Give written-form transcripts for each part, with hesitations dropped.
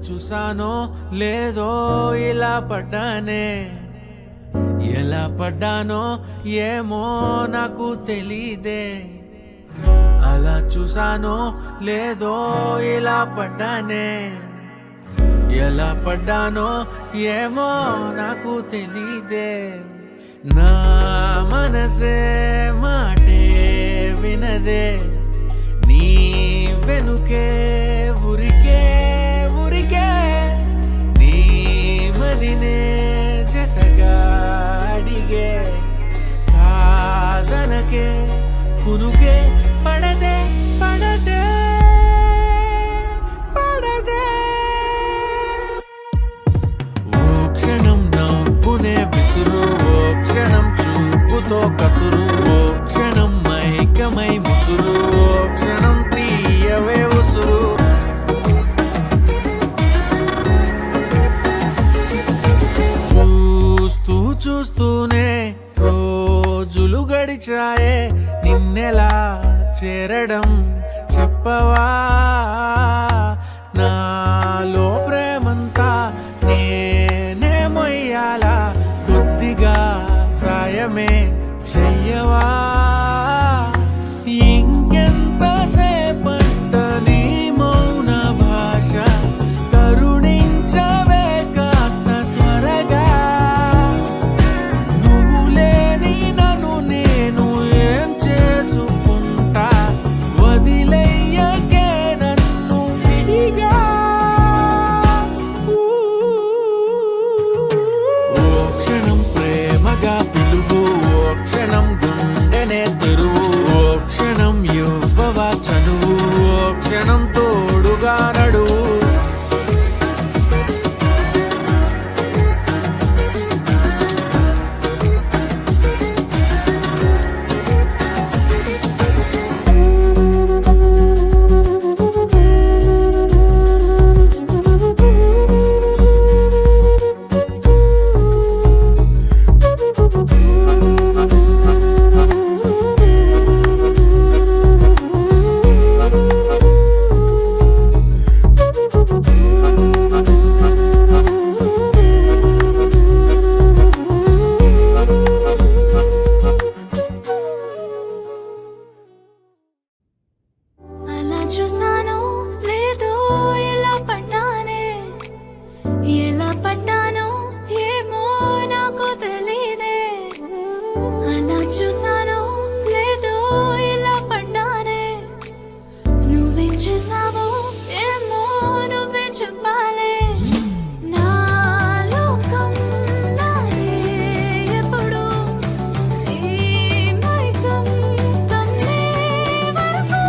చూసానో లేదో ఇలా పడ్డానే, ఎలా పడ్డానో ఏమో నాకు తెలీదే. అలా చూసానో లేదో ఇలా పడ్డానే, ఎలా పడ్డానో ఏమో నాకు తెలీదే. నా మనసే మాటే వినదే, నీ వెనుకే ఉరికే నీ మదినే జతగా అడిగే. కాదనకే కునుకే పడదే పడదే పడదే. ఓ క్షణం నవ్వునే విసురు, ఓ క్షణం చూపుతో కసురు, ఓ క్షణం మైకమై ముసురు, ఓ క్షణం తీయవే ఉసురు. చూస్తూనే రోజులు గడిచాయే, నిన్నెలా చేరడం చెప్పవా. నాలో ప్రేమంతా నేనే మొయ్యాలా, కొద్దిగా సాయమే చెయ్యవా. ఇంకెంత సేపంట నీ మౌన భాష, కరుణించవే కాస్త త్వరగా. చనువు ఓ క్షణం తోడుగా నడువు. చూసానో లేదో ఎలా పడ్డానే, ఎలా పడ్డానో ఏమో నాకు తెలీదే. అలా చూసానో లేదో ఎలా పడ్డానే, నువ్వేం చేసావో ఏమో నువ్వే చెప్పాలే. నా లోకం నాదే ఎప్పుడు, ఈ మైకం కమ్మే వరకు.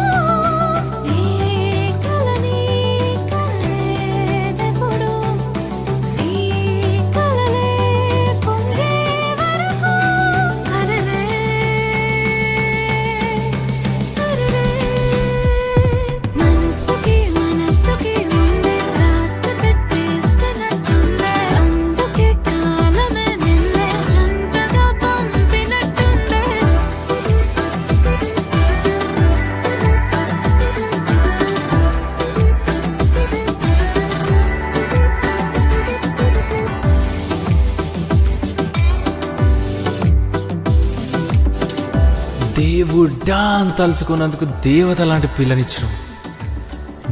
దేవుడా అని తలుచుకున్నందుకు దేవత లాంటి పిల్లనిచ్చినావు.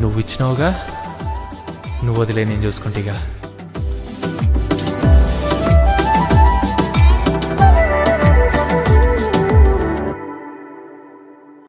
నువ్వు ఇచ్చినావుగా, నువ్వు వదిలే నేను చూసుకుంటేగా.